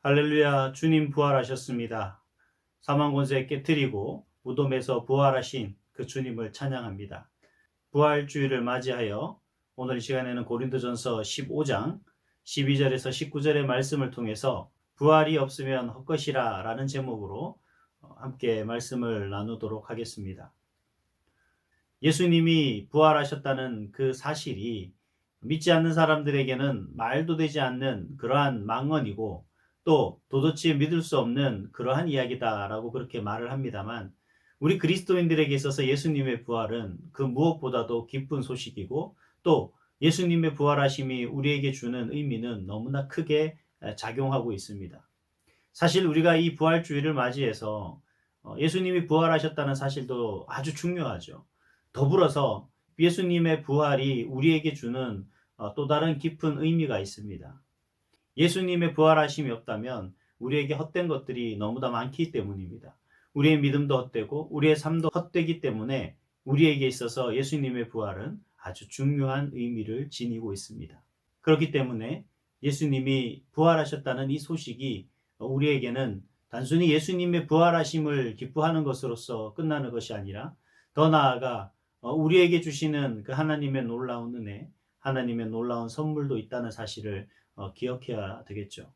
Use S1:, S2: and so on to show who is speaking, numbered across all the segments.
S1: 할렐루야, 주님 부활하셨습니다. 사망 권세 깨뜨리고 무덤에서 부활하신 그 주님을 찬양합니다. 부활주일을 맞이하여 오늘 이 시간에는 고린도전서 15장 12절에서 19절의 말씀을 통해서 부활이 없으면 헛것이라 라는 제목으로 함께 말씀을 나누도록 하겠습니다. 예수님이 부활하셨다는 그 사실이 믿지 않는 사람들에게는 말도 되지 않는 그러한 망언이고 또 도저히 믿을 수 없는 그러한 이야기다라고 그렇게 말을 합니다만, 우리 그리스도인들에게 있어서 예수님의 부활은 그 무엇보다도 기쁜 소식이고 또 예수님의 부활하심이 우리에게 주는 의미는 너무나 크게 작용하고 있습니다. 사실 우리가 이 부활주의를 맞이해서 예수님이 부활하셨다는 사실도 아주 중요하죠. 더불어서 예수님의 부활이 우리에게 주는 또 다른 깊은 의미가 있습니다. 예수님의 부활하심이 없다면 우리에게 헛된 것들이 너무나 많기 때문입니다. 우리의 믿음도 헛되고 우리의 삶도 헛되기 때문에 우리에게 있어서 예수님의 부활은 아주 중요한 의미를 지니고 있습니다. 그렇기 때문에 예수님이 부활하셨다는 이 소식이 우리에게는 단순히 예수님의 부활하심을 기뻐하는 것으로서 끝나는 것이 아니라 더 나아가 우리에게 주시는 그 하나님의 놀라운 은혜, 하나님의 놀라운 선물도 있다는 사실을 기억해야 되겠죠.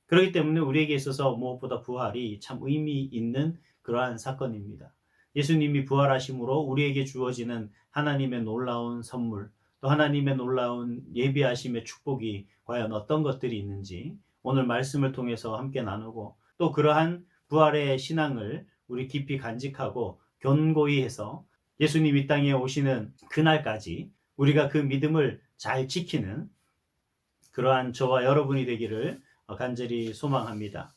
S1: 그렇기 때문에 우리에게 있어서 무엇보다 부활이 참 의미 있는 그러한 사건입니다. 예수님이 부활하심으로 우리에게 주어지는 하나님의 놀라운 선물, 또 하나님의 놀라운 예비하심의 축복이 과연 어떤 것들이 있는지 오늘 말씀을 통해서 함께 나누고, 또 그러한 부활의 신앙을 우리 깊이 간직하고 견고히 해서 예수님 이 땅에 오시는 그날까지 우리가 그 믿음을 잘 지키는 그러한 저와 여러분이 되기를 간절히 소망합니다.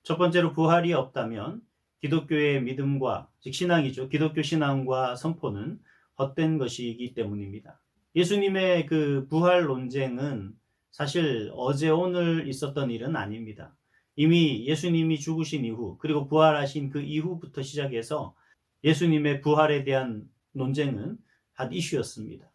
S1: 첫 번째로, 부활이 없다면 기독교의 믿음과, 즉 신앙이죠. 기독교 신앙과 선포는 헛된 것이기 때문입니다. 예수님의 그 부활 논쟁은 사실 어제 오늘 있었던 일은 아닙니다. 이미 예수님이 죽으신 이후, 그리고 부활하신 그 이후부터 시작해서 예수님의 부활에 대한 논쟁은 한 이슈였습니다.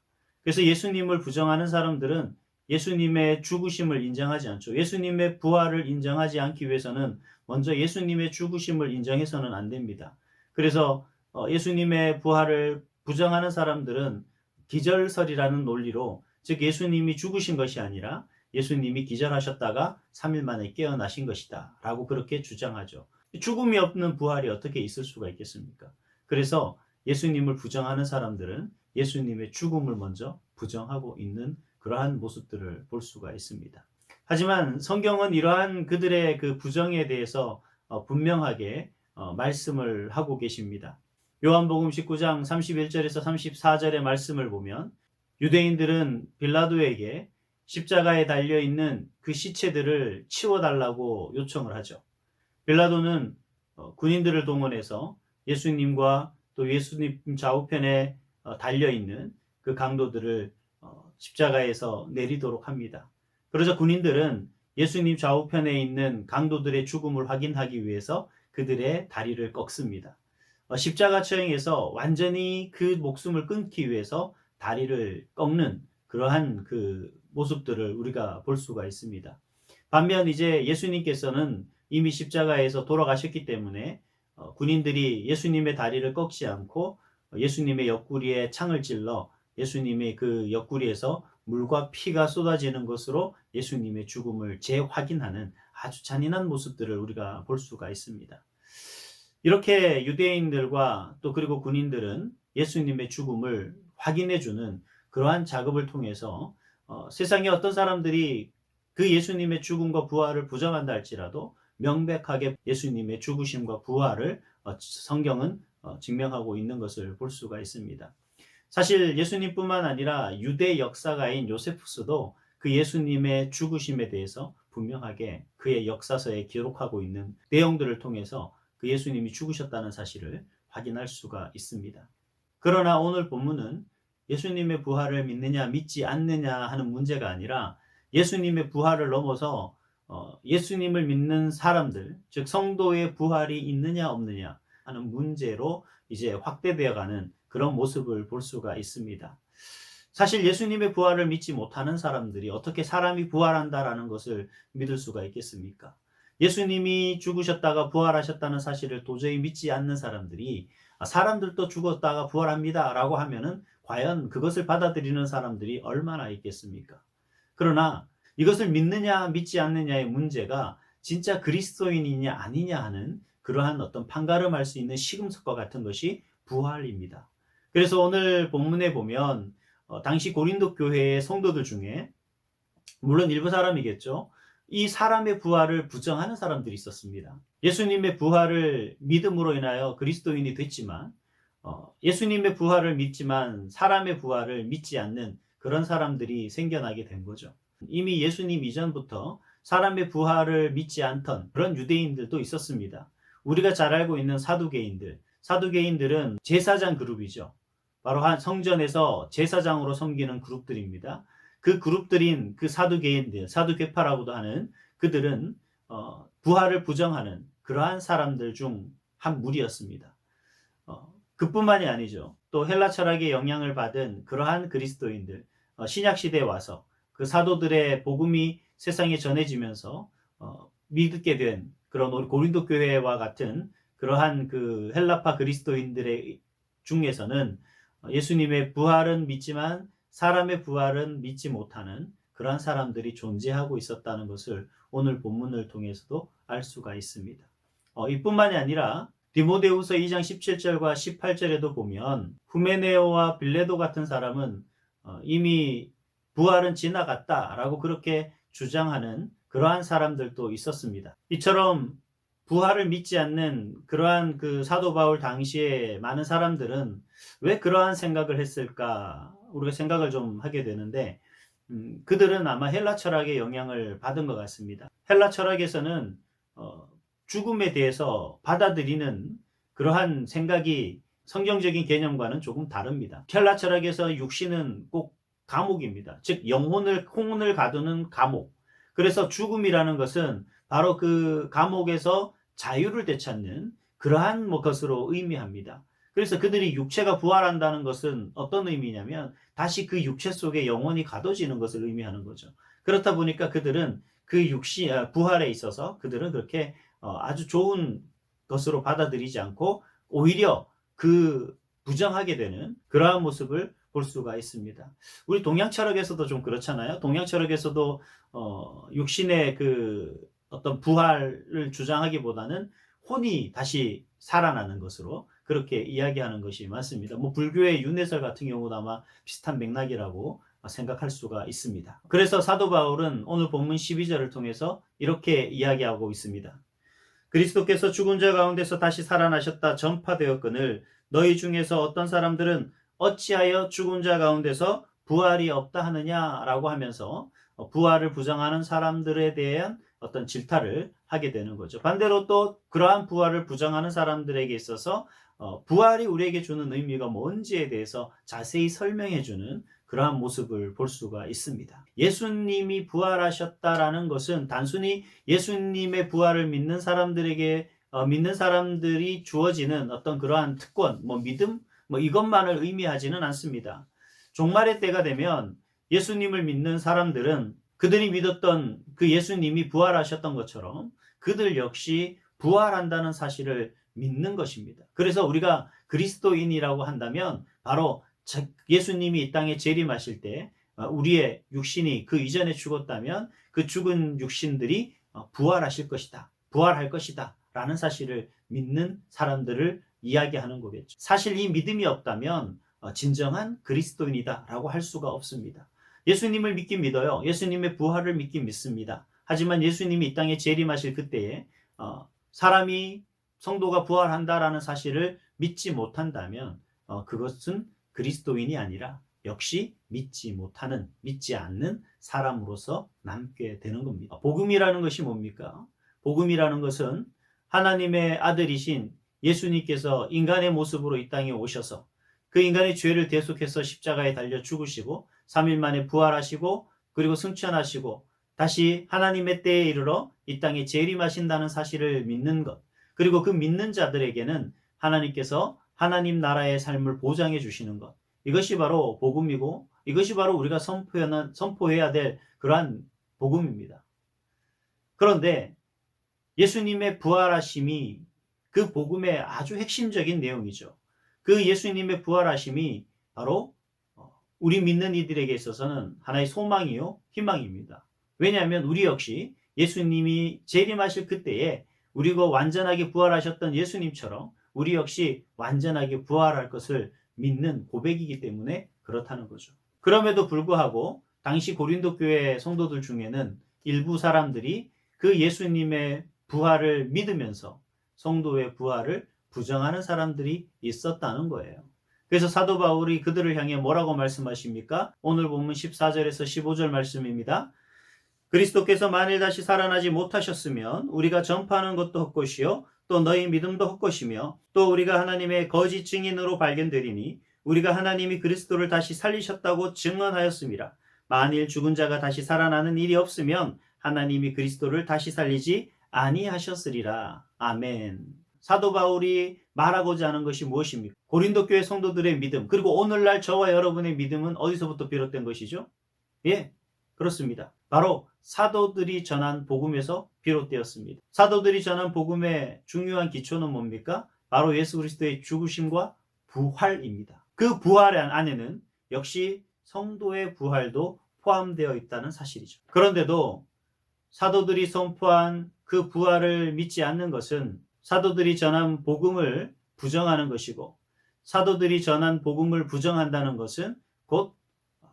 S1: 그래서 예수님을 부정하는 사람들은 예수님의 죽으심을 인정하지 않죠. 예수님의 부활을 인정하지 않기 위해서는 먼저 예수님의 죽으심을 인정해서는 안 됩니다. 그래서 예수님의 부활을 부정하는 사람들은 기절설이라는 논리로, 즉 예수님이 죽으신 것이 아니라 예수님이 기절하셨다가 3일 만에 깨어나신 것이다 라고 그렇게 주장하죠. 죽음이 없는 부활이 어떻게 있을 수가 있겠습니까? 그래서 예수님을 부정하는 사람들은 예수님의 죽음을 먼저 부정하고 있는 그러한 모습들을 볼 수가 있습니다. 하지만 성경은 이러한 그들의 그 부정에 대해서 분명하게 말씀을 하고 계십니다. 요한복음 19장 31절에서 34절의 말씀을 보면 유대인들은 빌라도에게 십자가에 달려있는 그 시체들을 치워달라고 요청을 하죠. 빌라도는 군인들을 동원해서 예수님과 또 예수님 좌우편에 달려있는 그 강도들을 십자가에서 내리도록 합니다. 그러자 군인들은 예수님 좌우편에 있는 강도들의 죽음을 확인하기 위해서 그들의 다리를 꺾습니다. 십자가 처형에서 완전히 그 목숨을 끊기 위해서 다리를 꺾는 그러한 그 모습들을 우리가 볼 수가 있습니다. 반면 이제 예수님께서는 이미 십자가에서 돌아가셨기 때문에 군인들이 예수님의 다리를 꺾지 않고 예수님의 옆구리에 창을 찔러 예수님의 그 옆구리에서 물과 피가 쏟아지는 것으로 예수님의 죽음을 재확인하는 아주 잔인한 모습들을 우리가 볼 수가 있습니다. 이렇게 유대인들과 또 그리고 군인들은 예수님의 죽음을 확인해주는 그러한 작업을 통해서 세상에 어떤 사람들이 그 예수님의 죽음과 부활을 부정한다 할지라도 명백하게 예수님의 죽으심과 부활을 성경은 증명하고 있는 것을 볼 수가 있습니다. 사실 예수님뿐만 아니라 유대 역사가인 요세푸스도 그 예수님의 죽으심에 대해서 분명하게 그의 역사서에 기록하고 있는 내용들을 통해서 그 예수님이 죽으셨다는 사실을 확인할 수가 있습니다. 그러나 오늘 본문은 예수님의 부활을 믿느냐 믿지 않느냐 하는 문제가 아니라 예수님의 부활을 넘어서 예수님을 믿는 사람들, 즉 성도의 부활이 있느냐 없느냐 하는 문제로 이제 확대되어가는 그런 모습을 볼 수가 있습니다. 사실 예수님의 부활을 믿지 못하는 사람들이 어떻게 사람이 부활한다라는 것을 믿을 수가 있겠습니까? 예수님이 죽으셨다가 부활하셨다는 사실을 도저히 믿지 않는 사람들이 사람들도 죽었다가 부활합니다 라고 하면은 과연 그것을 받아들이는 사람들이 얼마나 있겠습니까? 그러나 이것을 믿느냐 믿지 않느냐의 문제가 진짜 그리스도인이냐 아니냐 하는 그러한 어떤 판가름할 수 있는 시금석과 같은 것이 부활입니다. 그래서 오늘 본문에 보면 당시 고린도 교회의 성도들 중에 물론 일부 사람이겠죠. 이 사람의 부활을 부정하는 사람들이 있었습니다. 예수님의 부활을 믿음으로 인하여 그리스도인이 됐지만 예수님의 부활을 믿지만 사람의 부활을 믿지 않는 그런 사람들이 생겨나게 된 거죠. 이미 예수님 이전부터 사람의 부활을 믿지 않던 그런 유대인들도 있었습니다. 우리가 잘 알고 있는 사두개인들은 제사장 그룹이죠. 바로 한 성전에서 제사장으로 섬기는 그룹들입니다. 그 그룹들인 그 사두개인들, 사두개파라고도 하는 그들은 부활을 부정하는 그러한 사람들 중 한 무리였습니다. 그뿐만이 아니죠. 또 헬라 철학의 영향을 받은 그러한 그리스도인들, 신약 시대에 와서 그 사도들의 복음이 세상에 전해지면서 믿게 된 그런 우리 고린도 교회와 같은 그러한 그 헬라파 그리스도인들의 중에서는 예수님의 부활은 믿지만 사람의 부활은 믿지 못하는 그러한 사람들이 존재하고 있었다는 것을 오늘 본문을 통해서도 알 수가 있습니다. 이뿐만이 아니라 디모데후서 2장 17절과 18절에도 보면 후메네오와 빌레도 같은 사람은 이미 부활은 지나갔다라고 그렇게 주장하는 그러한 사람들도 있었습니다. 이처럼 부활을 믿지 않는 그러한 그 사도 바울 당시에 많은 사람들은 왜 그러한 생각을 했을까? 우리가 생각을 좀 하게 되는데 그들은 아마 헬라 철학의 영향을 받은 것 같습니다. 헬라 철학에서는 죽음에 대해서 받아들이는 그러한 생각이 성경적인 개념과는 조금 다릅니다. 헬라 철학에서 육신은 꼭 감옥입니다. 즉 혼을 가두는 감옥. 그래서 죽음이라는 것은 바로 그 감옥에서 자유를 되찾는 그러한 것으로 의미합니다. 그래서 그들이 육체가 부활한다는 것은 어떤 의미냐면 다시 그 육체 속에 영혼이 가둬지는 것을 의미하는 거죠. 그렇다 보니까 그들은 그 부활에 있어서 그들은 그렇게 아주 좋은 것으로 받아들이지 않고 오히려 그 부정하게 되는 그러한 모습을 볼 수가 있습니다. 우리 동양 철학에서도 좀 그렇잖아요. 동양 철학에서도 육신의 그 어떤 부활을 주장하기보다는 혼이 다시 살아나는 것으로 그렇게 이야기하는 것이 많습니다. 불교의 윤회설 같은 경우도 아마 비슷한 맥락이라고 생각할 수가 있습니다. 그래서 사도 바울은 오늘 본문 12절을 통해서 이렇게 이야기하고 있습니다. 그리스도께서 죽은 자 가운데서 다시 살아나셨다 전파되었거늘 너희 중에서 어떤 사람들은 어찌하여 죽은 자 가운데서 부활이 없다 하느냐라고 하면서 부활을 부정하는 사람들에 대한 어떤 질타를 하게 되는 거죠. 반대로 또 그러한 부활을 부정하는 사람들에게 있어서 부활이 우리에게 주는 의미가 뭔지에 대해서 자세히 설명해 주는 그러한 모습을 볼 수가 있습니다. 예수님이 부활하셨다라는 것은 단순히 예수님의 부활을 믿는 사람들에게 믿는 사람들이 주어지는 어떤 그러한 특권, 믿음, 이것만을 의미하지는 않습니다. 종말의 때가 되면 예수님을 믿는 사람들은 그들이 믿었던 그 예수님이 부활하셨던 것처럼 그들 역시 부활한다는 사실을 믿는 것입니다. 그래서 우리가 그리스도인이라고 한다면 바로 예수님이 이 땅에 재림하실 때 우리의 육신이 그 이전에 죽었다면 그 죽은 육신들이 부활하실 것이다. 부활할 것이다. 라는 사실을 믿는 사람들을 이야기하는 거겠죠. 사실 이 믿음이 없다면 진정한 그리스도인이다 라고 할 수가 없습니다. 예수님을 믿긴 믿어요. 예수님의 부활을 믿긴 믿습니다. 하지만 예수님이 이 땅에 재림하실 그때에 사람이 성도가 부활한다라는 사실을 믿지 못한다면 그것은 그리스도인이 아니라 역시 믿지 않는 사람으로서 남게 되는 겁니다. 복음이라는 것이 뭡니까? 복음이라는 것은 하나님의 아들이신 예수님께서 인간의 모습으로 이 땅에 오셔서 그 인간의 죄를 대속해서 십자가에 달려 죽으시고 3일 만에 부활하시고 그리고 승천하시고 다시 하나님의 때에 이르러 이 땅에 재림하신다는 사실을 믿는 것. 그리고 그 믿는 자들에게는 하나님께서 하나님 나라의 삶을 보장해 주시는 것. 이것이 바로 복음이고 이것이 바로 우리가 선포해야 될 그러한 복음입니다. 그런데 예수님의 부활하심이 그 복음의 아주 핵심적인 내용이죠. 그 예수님의 부활하심이 바로 우리 믿는 이들에게 있어서는 하나의 소망이요, 희망입니다. 왜냐하면 우리 역시 예수님이 재림하실 그때에 우리가 완전하게 부활하셨던 예수님처럼 우리 역시 완전하게 부활할 것을 믿는 고백이기 때문에 그렇다는 거죠. 그럼에도 불구하고 당시 고린도 교회 성도들 중에는 일부 사람들이 그 예수님의 부활을 믿으면서 성도의 부활을 부정하는 사람들이 있었다는 거예요. 그래서 사도 바울이 그들을 향해 뭐라고 말씀하십니까? 오늘 본문 14절에서 15절 말씀입니다. 그리스도께서 만일 다시 살아나지 못하셨으면 우리가 전파하는 것도 헛것이요 또 너희 믿음도 헛것이며 또 우리가 하나님의 거짓 증인으로 발견되리니 우리가 하나님이 그리스도를 다시 살리셨다고 증언하였습니다. 만일 죽은 자가 다시 살아나는 일이 없으면 하나님이 그리스도를 다시 살리지 아니하셨으리라. 아멘. 사도 바울이 말하고자 하는 것이 무엇입니까? 고린도 교회 성도들의 믿음, 그리고 오늘날 저와 여러분의 믿음은 어디서부터 비롯된 것이죠? 예, 그렇습니다. 바로 사도들이 전한 복음에서 비롯되었습니다. 사도들이 전한 복음의 중요한 기초는 뭡니까? 바로 예수 그리스도의 죽으심과 부활입니다. 그 부활 안에는 역시 성도의 부활도 포함되어 있다는 사실이죠. 그런데도 사도들이 선포한 그 부활을 믿지 않는 것은 사도들이 전한 복음을 부정하는 것이고, 사도들이 전한 복음을 부정한다는 것은 곧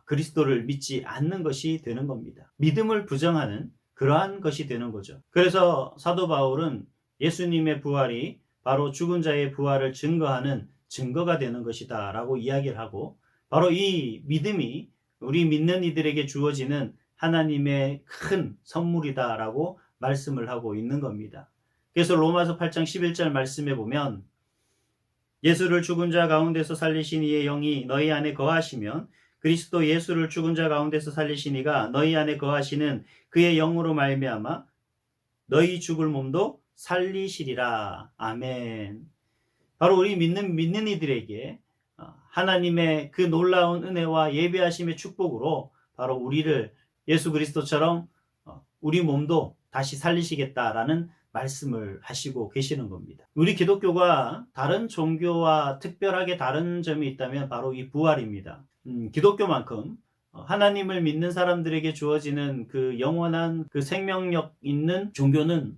S1: 그리스도를 믿지 않는 것이 되는 겁니다. 믿음을 부정하는 그러한 것이 되는 거죠. 그래서 사도 바울은 예수님의 부활이 바로 죽은 자의 부활을 증거하는 증거가 되는 것이다 라고 이야기를 하고, 바로 이 믿음이 우리 믿는 이들에게 주어지는 하나님의 큰 선물이다 라고 말씀을 하고 있는 겁니다. 그래서 로마서 8장 11절 말씀에 보면 예수를 죽은 자 가운데서 살리신 이의 영이 너희 안에 거하시면 그리스도 예수를 죽은 자 가운데서 살리신 이가 너희 안에 거하시는 그의 영으로 말미암아 너희 죽을 몸도 살리시리라. 아멘. 바로 우리 믿는 이들에게 하나님의 그 놀라운 은혜와 예배하심의 축복으로 바로 우리를 예수 그리스도처럼 우리 몸도 다시 살리시겠다라는 말씀을 하시고 계시는 겁니다. 우리 기독교가 다른 종교와 특별하게 다른 점이 있다면 바로 이 부활입니다. 기독교만큼 하나님을 믿는 사람들에게 주어지는 그 영원한 그 생명력 있는 종교는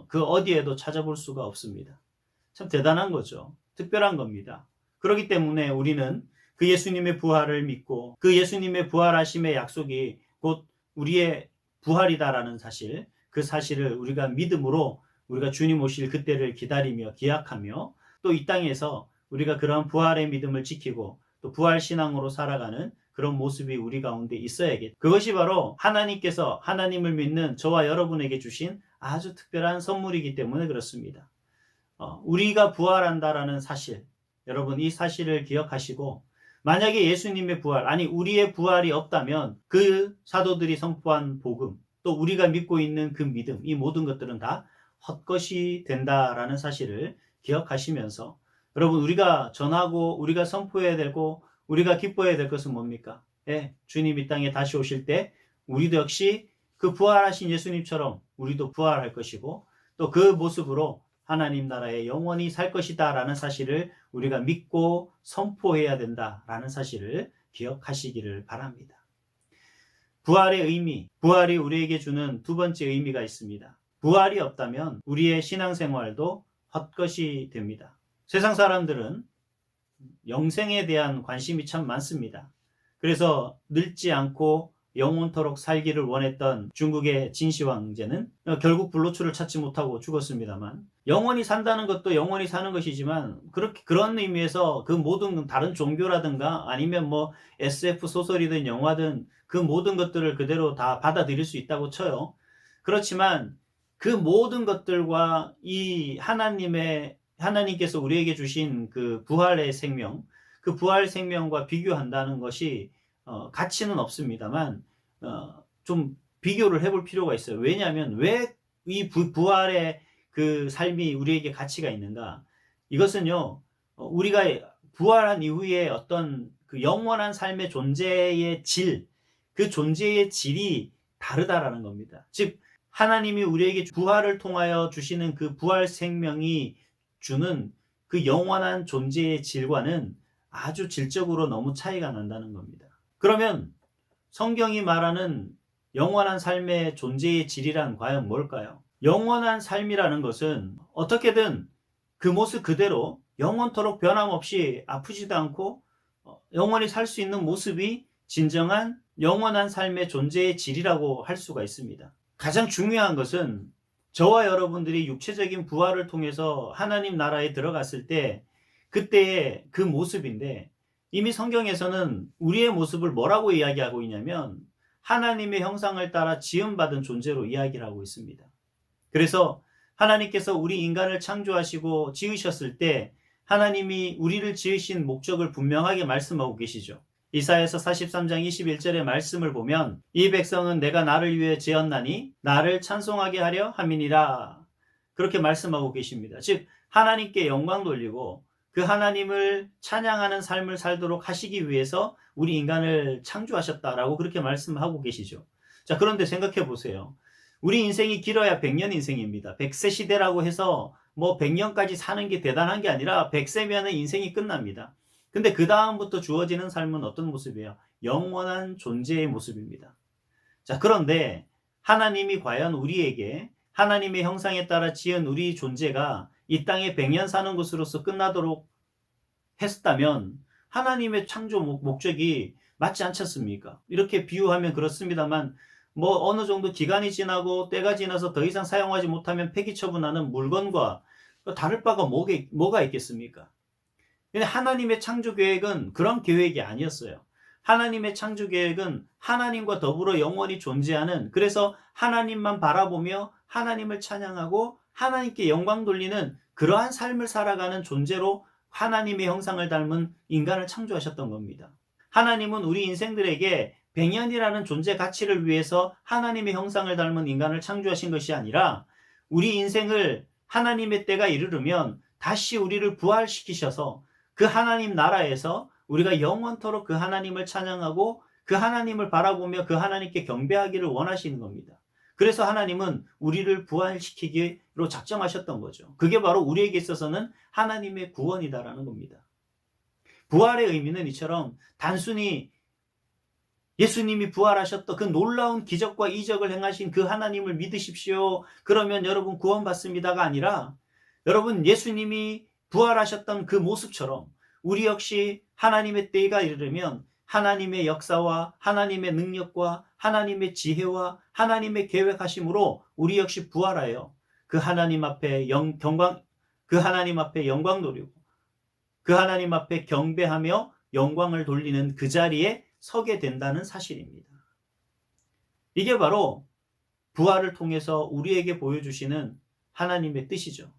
S1: 그 어디에도 찾아볼 수가 없습니다. 참 대단한 거죠. 특별한 겁니다. 그렇기 때문에 우리는 그 예수님의 부활을 믿고 그 예수님의 부활하심의 약속이 곧 우리의 부활이다라는 사실, 그 사실을 우리가 믿음으로 우리가 주님 오실 그때를 기다리며 기약하며 또 이 땅에서 우리가 그런 부활의 믿음을 지키고 또 부활 신앙으로 살아가는 그런 모습이 우리 가운데 있어야겠죠. 그것이 바로 하나님께서 하나님을 믿는 저와 여러분에게 주신 아주 특별한 선물이기 때문에 그렇습니다. 우리가 부활한다라는 사실, 여러분 이 사실을 기억하시고 만약에 예수님의 부활, 아니 우리의 부활이 없다면 그 사도들이 선포한 복음, 또 우리가 믿고 있는 그 믿음, 이 모든 것들은 다 헛것이 된다라는 사실을 기억하시면서 여러분 우리가 전하고 우리가 선포해야 되고 우리가 기뻐해야 될 것은 뭡니까? 예, 주님 이 땅에 다시 오실 때 우리도 역시 그 부활하신 예수님처럼 우리도 부활할 것이고 또 그 모습으로 하나님 나라에 영원히 살 것이다 라는 사실을 우리가 믿고 선포해야 된다라는 사실을 기억하시기를 바랍니다. 부활의 의미, 부활이 우리에게 주는 두 번째 의미가 있습니다. 부활이 없다면 우리의 신앙생활도 헛것이 됩니다. 세상 사람들은 영생에 대한 관심이 참 많습니다. 그래서 늙지 않고 영원토록 살기를 원했던 중국의 진시 황제는 결국 불로초를 찾지 못하고 죽었습니다만, 영원히 산다는 것도 영원히 사는 것이지만 그런 의미에서 그 모든 다른 종교라든가 아니면 뭐 SF 소설이든 영화든 그 모든 것들을 그대로 다 받아들일 수 있다고 쳐요. 그렇지만 그 모든 것들과 이 하나님께서 우리에게 주신 그 부활의 생명, 그 부활 생명과 비교한다는 것이 가치는 없습니다만 좀 비교를 해볼 필요가 있어요. 왜냐하면 왜 이 부활의 그 삶이 우리에게 가치가 있는가? 이것은요, 우리가 부활한 이후에 어떤 그 영원한 삶의 존재의 질, 그 존재의 질이 다르다라는 겁니다. 즉 하나님이 우리에게 부활을 통하여 주시는 그 부활 생명이 주는 그 영원한 존재의 질과는 아주 질적으로 너무 차이가 난다는 겁니다. 그러면 성경이 말하는 영원한 삶의 존재의 질이란 과연 뭘까요? 영원한 삶이라는 것은 어떻게든 그 모습 그대로 영원토록 변함없이 아프지도 않고 영원히 살 수 있는 모습이 진정한 영원한 삶의 존재의 질이라고 할 수가 있습니다. 가장 중요한 것은 저와 여러분들이 육체적인 부활을 통해서 하나님 나라에 들어갔을 때 그때의 그 모습인데, 이미 성경에서는 우리의 모습을 뭐라고 이야기하고 있냐면 하나님의 형상을 따라 지음받은 존재로 이야기를 하고 있습니다. 그래서 하나님께서 우리 인간을 창조하시고 지으셨을 때 하나님이 우리를 지으신 목적을 분명하게 말씀하고 계시죠. 이사야서 43장 21절의 말씀을 보면 이 백성은 내가 나를 위해 지었나니 나를 찬송하게 하려 함이니라, 그렇게 말씀하고 계십니다. 즉 하나님께 영광 돌리고 그 하나님을 찬양하는 삶을 살도록 하시기 위해서 우리 인간을 창조하셨다라고 그렇게 말씀하고 계시죠. 자, 그런데 생각해 보세요. 우리 인생이 길어야 100년 인생입니다. 100세 시대라고 해서 뭐 100년까지 사는 게 대단한 게 아니라 100세면은 인생이 끝납니다. 근데 그 다음부터 주어지는 삶은 어떤 모습이에요? 영원한 존재의 모습입니다. 자, 그런데 하나님이 과연 우리에게 하나님의 형상에 따라 지은 우리 존재가 이 땅에 100년 사는 것으로서 끝나도록 했다면 하나님의 창조 목적이 맞지 않겠습니까? 이렇게 비유하면 그렇습니다만 뭐 어느 정도 기간이 지나고 때가 지나서 더 이상 사용하지 못하면 폐기 처분하는 물건과 다를 바가 뭐가 있겠습니까? 근데 하나님의 창조 계획은 그런 계획이 아니었어요. 하나님의 창조 계획은 하나님과 더불어 영원히 존재하는, 그래서 하나님만 바라보며 하나님을 찬양하고 하나님께 영광 돌리는 그러한 삶을 살아가는 존재로 하나님의 형상을 닮은 인간을 창조하셨던 겁니다. 하나님은 우리 인생들에게 100년이라는 존재 가치를 위해서 하나님의 형상을 닮은 인간을 창조하신 것이 아니라 우리 인생을 하나님의 때가 이르르면 다시 우리를 부활시키셔서 그 하나님 나라에서 우리가 영원토록 그 하나님을 찬양하고 그 하나님을 바라보며 그 하나님께 경배하기를 원하시는 겁니다. 그래서 하나님은 우리를 부활시키기로 작정하셨던 거죠. 그게 바로 우리에게 있어서는 하나님의 구원이다라는 겁니다. 부활의 의미는 이처럼 단순히 예수님이 부활하셨던 그 놀라운 기적과 이적을 행하신 그 하나님을 믿으십시오, 그러면 여러분 구원받습니다가 아니라, 여러분 예수님이 부활하셨던 그 모습처럼 우리 역시 하나님의 때가 이르면 하나님의 역사와 하나님의 능력과 하나님의 지혜와 하나님의 계획하심으로 우리 역시 부활하여 그 하나님 앞에 그 하나님 앞에 영광 돌리고 그 하나님 앞에 경배하며 영광을 돌리는 그 자리에 서게 된다는 사실입니다. 이게 바로 부활을 통해서 우리에게 보여주시는 하나님의 뜻이죠.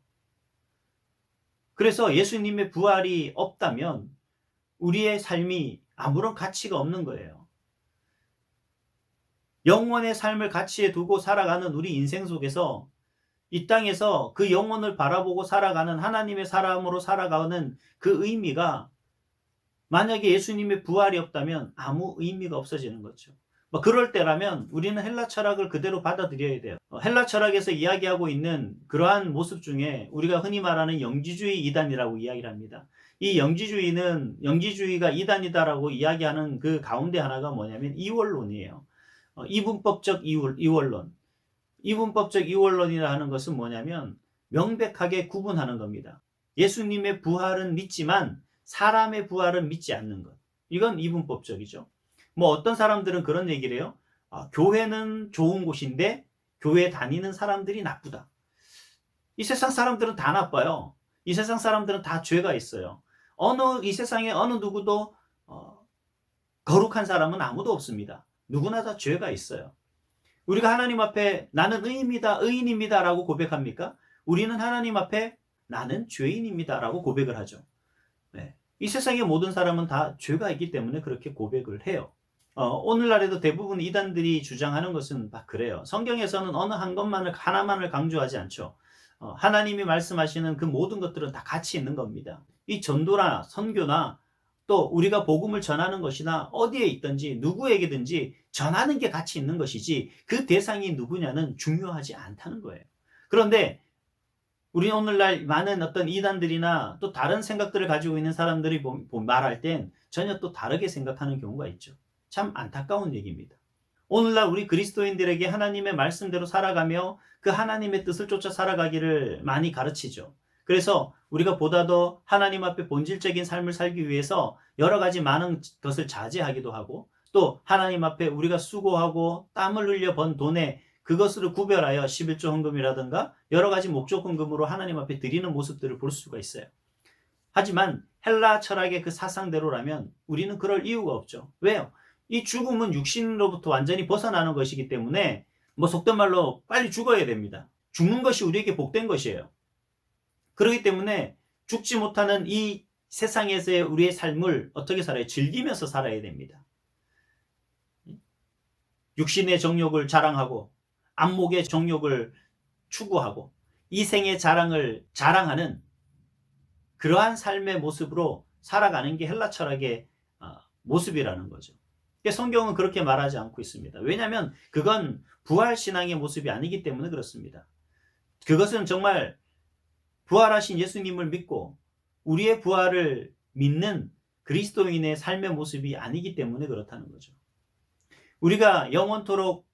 S1: 그래서 예수님의 부활이 없다면 우리의 삶이 아무런 가치가 없는 거예요. 영원의 삶을 가치에 두고 살아가는 우리 인생 속에서 이 땅에서 그 영혼을 바라보고 살아가는 하나님의 사람으로 살아가는 그 의미가, 만약에 예수님의 부활이 없다면 아무 의미가 없어지는 거죠. 그럴 때라면 우리는 헬라 철학을 그대로 받아들여야 돼요. 헬라 철학에서 이야기하고 있는 그러한 모습 중에 우리가 흔히 말하는 영지주의 이단이라고 이야기를 합니다. 이 영지주의가 이단이다라고 이야기하는 그 가운데 하나가 뭐냐면 이원론이에요. 이분법적 이원론. 이분법적 이원론이라 하는 것은 뭐냐면 명백하게 구분하는 겁니다. 예수님의 부활은 믿지만 사람의 부활은 믿지 않는 것. 이건 이분법적이죠. 어떤 사람들은 그런 얘기를 해요. 교회는 좋은 곳인데 교회 다니는 사람들이 나쁘다. 이 세상 사람들은 다 나빠요. 이 세상 사람들은 다 죄가 있어요. 이 세상에 어느 누구도 거룩한 사람은 아무도 없습니다. 누구나 다 죄가 있어요. 우리가 하나님 앞에 나는 의인입니다 라고 고백합니까? 우리는 하나님 앞에 나는 죄인입니다 라고 고백을 하죠. 네. 이 세상의 모든 사람은 다 죄가 있기 때문에 그렇게 고백을 해요. 오늘날에도 대부분 이단들이 주장하는 것은 다 그래요. 성경에서는 어느 하나만을 강조하지 않죠. 하나님이 말씀하시는 그 모든 것들은 다 같이 있는 겁니다. 이 전도나 선교나 또 우리가 복음을 전하는 것이나 어디에 있든지 누구에게든지 전하는 게 가치 있는 것이지 그 대상이 누구냐는 중요하지 않다는 거예요. 그런데 우리 오늘날 많은 어떤 이단들이나 또 다른 생각들을 가지고 있는 사람들이 말할 땐 전혀 또 다르게 생각하는 경우가 있죠. 참 안타까운 얘기입니다. 오늘날 우리 그리스도인들에게 하나님의 말씀대로 살아가며 그 하나님의 뜻을 쫓아 살아가기를 많이 가르치죠. 그래서 우리가 보다 더 하나님 앞에 본질적인 삶을 살기 위해서 여러 가지 많은 것을 자제하기도 하고 또 하나님 앞에 우리가 수고하고 땀을 흘려 번 돈에 그것으로 구별하여 11조 헌금이라든가 여러 가지 목적 헌금으로 하나님 앞에 드리는 모습들을 볼 수가 있어요. 하지만 헬라 철학의 그 사상대로라면 우리는 그럴 이유가 없죠. 왜요? 이 죽음은 육신으로부터 완전히 벗어나는 것이기 때문에 속된 말로 빨리 죽어야 됩니다. 죽는 것이 우리에게 복된 것이에요. 그렇기 때문에 죽지 못하는 이 세상에서의 우리의 삶을 어떻게 살아요? 즐기면서 살아야 됩니다. 육신의 정욕을 자랑하고 안목의 정욕을 추구하고 이생의 자랑을 자랑하는 그러한 삶의 모습으로 살아가는 게 헬라 철학의 모습이라는 거죠. 성경은 그렇게 말하지 않고 있습니다. 왜냐하면 그건 부활신앙의 모습이 아니기 때문에 그렇습니다. 그것은 정말 부활하신 예수님을 믿고 우리의 부활을 믿는 그리스도인의 삶의 모습이 아니기 때문에 그렇다는 거죠. 우리가 영원토록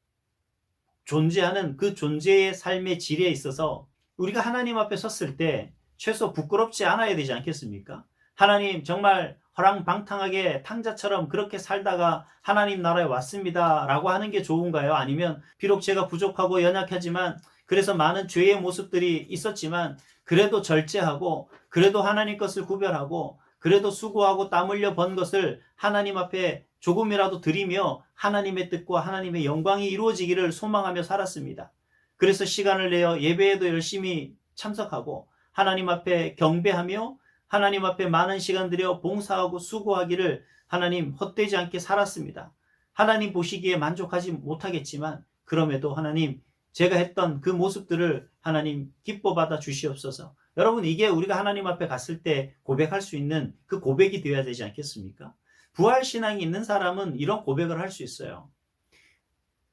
S1: 존재하는 그 존재의 삶의 질에 있어서 우리가 하나님 앞에 섰을 때 최소 부끄럽지 않아야 되지 않겠습니까? 하나님 정말 허랑방탕하게 탕자처럼 그렇게 살다가 하나님 나라에 왔습니다 라고 하는 게 좋은가요? 아니면 비록 제가 부족하고 연약하지만 그래서 많은 죄의 모습들이 있었지만 그래도 절제하고 그래도 하나님 것을 구별하고 그래도 수고하고 땀 흘려 번 것을 하나님 앞에 조금이라도 드리며 하나님의 뜻과 하나님의 영광이 이루어지기를 소망하며 살았습니다. 그래서 시간을 내어 예배에도 열심히 참석하고 하나님 앞에 경배하며 하나님 앞에 많은 시간 들여 봉사하고 수고하기를 하나님 헛되지 않게 살았습니다. 하나님 보시기에 만족하지 못하겠지만 그럼에도 하나님 제가 했던 그 모습들을 하나님 기뻐 받아 주시옵소서. 여러분 이게 우리가 하나님 앞에 갔을 때 고백할 수 있는 그 고백이 되어야 되지 않겠습니까? 부활신앙이 있는 사람은 이런 고백을 할 수 있어요.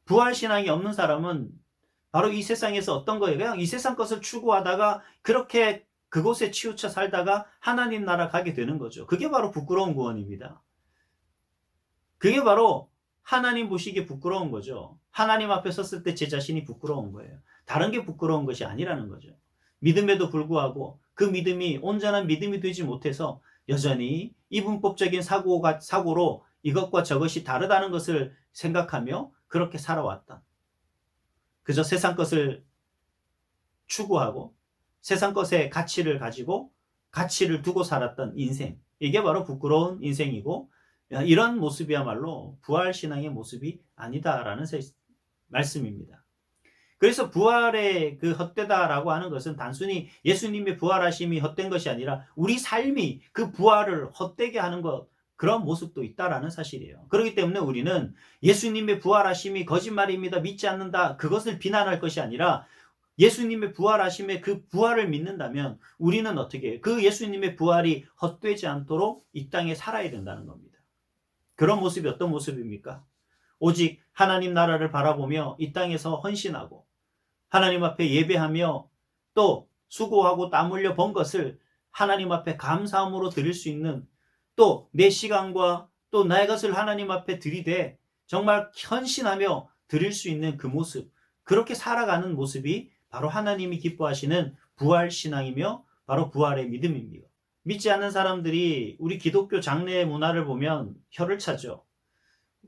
S1: 부활신앙이 없는 사람은 바로 이 세상에서 어떤 거예요? 그냥 이 세상 것을 추구하다가 그렇게 그곳에 치우쳐 살다가 하나님 나라 가게 되는 거죠. 그게 바로 부끄러운 구원입니다. 그게 바로 하나님 보시기에 부끄러운 거죠. 하나님 앞에 섰을 때 제 자신이 부끄러운 거예요. 다른 게 부끄러운 것이 아니라는 거죠. 믿음에도 불구하고 그 믿음이 온전한 믿음이 되지 못해서 여전히 이분법적인 사고로 이것과 저것이 다르다는 것을 생각하며 그렇게 살아왔다. 그저 세상 것을 추구하고 세상 것의 가치를 가지고 가치를 두고 살았던 인생. 이게 바로 부끄러운 인생이고 이런 모습이야말로 부활신앙의 모습이 아니다라는 말씀입니다. 그래서 부활의 그 헛되다라고 하는 것은 단순히 예수님의 부활하심이 헛된 것이 아니라 우리 삶이 그 부활을 헛되게 하는 것 그런 모습도 있다라는 사실이에요. 그렇기 때문에 우리는 예수님의 부활하심이 거짓말입니다. 믿지 않는다. 그것을 비난할 것이 아니라 예수님의 부활하심의 그 부활을 믿는다면 우리는 어떻게 해요? 그 예수님의 부활이 헛되지 않도록 이 땅에 살아야 된다는 겁니다. 그런 모습이 어떤 모습입니까? 오직 하나님 나라를 바라보며 이 땅에서 헌신하고 하나님 앞에 예배하며 또 수고하고 땀 흘려 번 것을 하나님 앞에 감사함으로 드릴 수 있는 또 내 시간과 또 나의 것을 하나님 앞에 들이대 정말 헌신하며 드릴 수 있는 그 모습 그렇게 살아가는 모습이 바로 하나님이 기뻐하시는 부활신앙이며 바로 부활의 믿음입니다. 믿지 않는 사람들이 우리 기독교 장례 문화를 보면 혀를 차죠.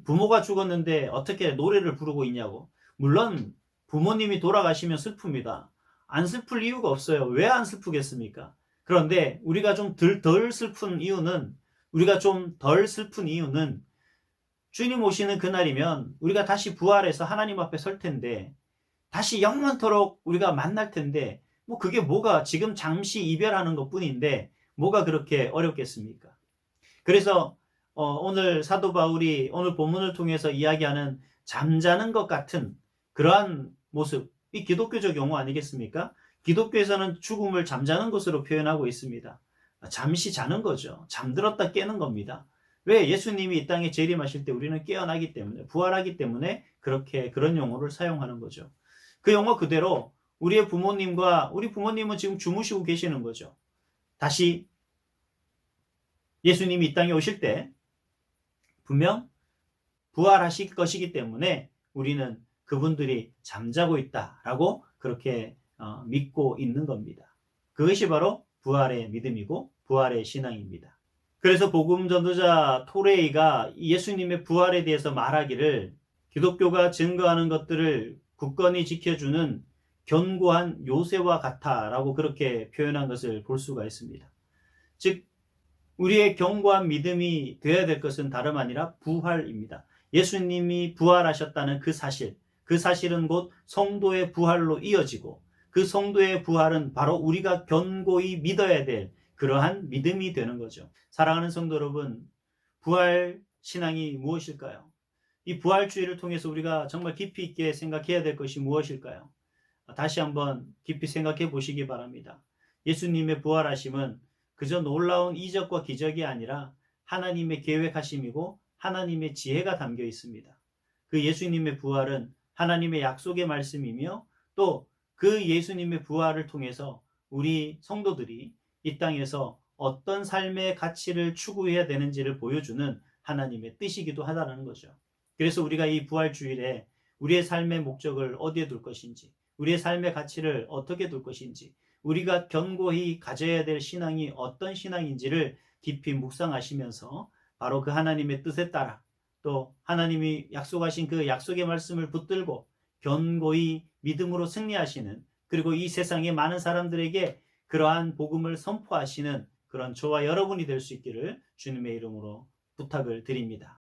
S1: 부모가 죽었는데 어떻게 노래를 부르고 있냐고. 물론 부모님이 돌아가시면 슬픕니다. 안 슬플 이유가 없어요. 왜 안 슬프겠습니까? 그런데 우리가 좀 덜 슬픈 이유는 주님 오시는 그날이면 우리가 다시 부활해서 하나님 앞에 설 텐데 다시 영원토록 우리가 만날 텐데 그게 뭐가 지금 잠시 이별하는 것뿐인데 뭐가 그렇게 어렵겠습니까? 그래서 오늘 사도 바울이 오늘 본문을 통해서 이야기하는 잠자는 것 같은 그러한 모습, 이 기독교적 용어 아니겠습니까? 기독교에서는 죽음을 잠자는 것으로 표현하고 있습니다. 잠시 자는 거죠. 잠들었다 깨는 겁니다. 왜? 예수님이 이 땅에 재림하실 때 우리는 깨어나기 때문에, 부활하기 때문에 그렇게 그런 용어를 사용하는 거죠. 그 용어 그대로 우리 부모님은 지금 주무시고 계시는 거죠. 다시 예수님이 이 땅에 오실 때 분명 부활하실 것이기 때문에 우리는 그분들이 잠자고 있다라고 그렇게 믿고 있는 겁니다. 그것이 바로 부활의 믿음이고 부활의 신앙입니다. 그래서 복음 전도자 토레이가 예수님의 부활에 대해서 말하기를 기독교가 증거하는 것들을 굳건히 지켜주는 견고한 요새와 같아라고 그렇게 표현한 것을 볼 수가 있습니다. 즉 우리의 견고한 믿음이 되어야 될 것은 다름 아니라 부활입니다. 예수님이 부활하셨다는 그 사실은 곧 성도의 부활로 이어지고 그 성도의 부활은 바로 우리가 견고히 믿어야 될 그러한 믿음이 되는 거죠. 사랑하는 성도 여러분, 부활 신앙이 무엇일까요? 이 부활주의를 통해서 우리가 정말 깊이 있게 생각해야 될 것이 무엇일까요? 다시 한번 깊이 생각해 보시기 바랍니다. 예수님의 부활하심은 그저 놀라운 이적과 기적이 아니라 하나님의 계획하심이고 하나님의 지혜가 담겨 있습니다. 그 예수님의 부활은 하나님의 약속의 말씀이며 또 그 예수님의 부활을 통해서 우리 성도들이 이 땅에서 어떤 삶의 가치를 추구해야 되는지를 보여주는 하나님의 뜻이기도 하다는 거죠. 그래서 우리가 이 부활주일에 우리의 삶의 목적을 어디에 둘 것인지, 우리의 삶의 가치를 어떻게 둘 것인지, 우리가 견고히 가져야 될 신앙이 어떤 신앙인지를 깊이 묵상하시면서 바로 그 하나님의 뜻에 따라 또 하나님이 약속하신 그 약속의 말씀을 붙들고 견고히 믿음으로 승리하시는, 그리고 이 세상의 많은 사람들에게 그러한 복음을 선포하시는 그런 저와 여러분이 될 수 있기를 주님의 이름으로 부탁을 드립니다.